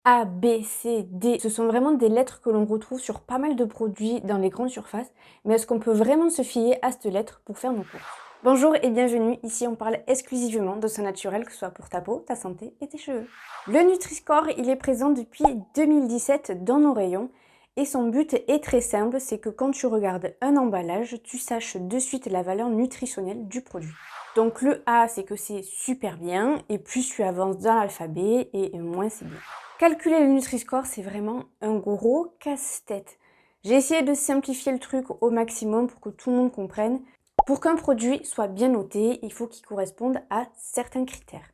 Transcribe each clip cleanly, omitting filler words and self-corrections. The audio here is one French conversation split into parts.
A, B, C, D. Ce sont vraiment des lettres que l'on retrouve sur pas mal de produits dans les grandes surfaces. Mais est-ce qu'on peut vraiment se fier à cette lettre pour faire nos courses? Bonjour et bienvenue, ici on parle exclusivement de soins naturels, que ce soit pour ta peau, ta santé et tes cheveux. Le Nutri-Score, il est présent depuis 2017 dans nos rayons et son but est très simple, c'est que quand tu regardes un emballage, tu saches de suite la valeur nutritionnelle du produit. Donc le A, c'est que c'est super bien et plus tu avances dans l'alphabet et moins c'est bien. Calculer le Nutri-Score, c'est vraiment un gros casse-tête. J'ai essayé de simplifier le truc au maximum pour que tout le monde comprenne. Pour qu'un produit soit bien noté, il faut qu'il corresponde à certains critères.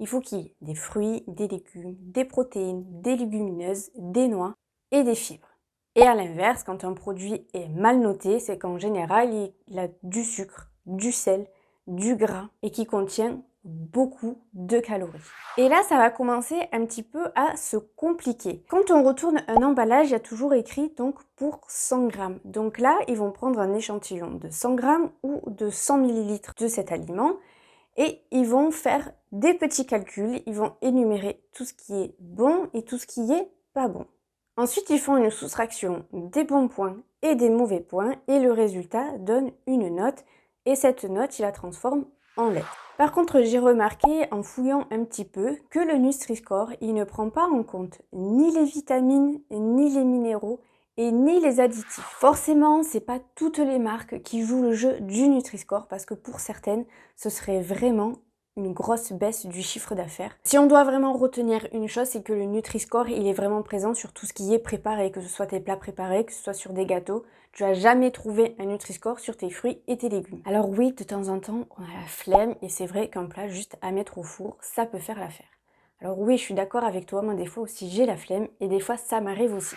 Il faut qu'il y ait des fruits, des légumes, des protéines, des légumineuses, des noix et des fibres. Et à l'inverse, quand un produit est mal noté, c'est qu'en général, il a du sucre, du sel, du gras et qui contient beaucoup de calories. Et là, ça va commencer un petit peu à se compliquer. Quand on retourne un emballage, il y a toujours écrit donc pour 100 grammes. Donc là, ils vont prendre un échantillon de 100 grammes ou de 100 millilitres de cet aliment et ils vont faire des petits calculs, ils vont énumérer tout ce qui est bon et tout ce qui est pas bon. Ensuite, ils font une soustraction des bons points et des mauvais points et le résultat donne une note et cette note, ils la transforment en lettres. Par contre, j'ai remarqué en fouillant un petit peu que le Nutri-Score, il ne prend pas en compte ni les vitamines, ni les minéraux et ni les additifs. Forcément, c'est pas toutes les marques qui jouent le jeu du Nutri-Score parce que pour certaines, ce serait vraiment une grosse baisse du chiffre d'affaires. Si on doit vraiment retenir une chose, c'est que le Nutri-Score, il est vraiment présent sur tout ce qui est préparé, que ce soit tes plats préparés, que ce soit sur des gâteaux. Tu vas jamais trouver un Nutri-Score sur tes fruits et tes légumes. Alors oui, de temps en temps, on a la flemme et c'est vrai qu'un plat juste à mettre au four, ça peut faire l'affaire. Alors oui, je suis d'accord avec toi, moi des fois aussi j'ai la flemme et des fois ça m'arrive aussi.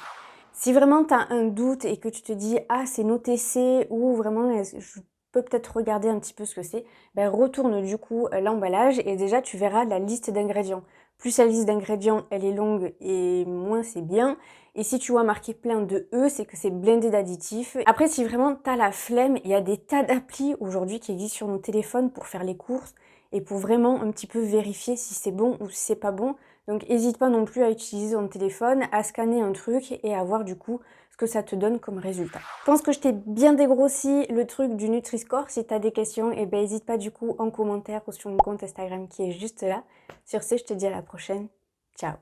Si vraiment tu as un doute et que tu te dis « Ah, c'est noté C » ou vraiment « Je peux peut-être regarder un petit peu ce que c'est », ben retourne du coup l'emballage et déjà tu verras la liste d'ingrédients. Plus la liste d'ingrédients elle est longue et moins c'est bien. Et si tu vois marqué plein de E, c'est que c'est blindé d'additifs. Après, si vraiment tu as la flemme, il y a des tas d'applis aujourd'hui qui existent sur nos téléphones pour faire les courses et pour vraiment un petit peu vérifier si c'est bon ou si c'est pas bon. Donc n'hésite pas non plus à utiliser ton téléphone, à scanner un truc et à voir du coup ce que ça te donne comme résultat. Je pense que je t'ai bien dégrossi le truc du Nutri-Score. Si tu as des questions, et ben n'hésite pas du coup en commentaire ou sur mon compte Instagram qui est juste là. Sur ce, je te dis à la prochaine. Ciao!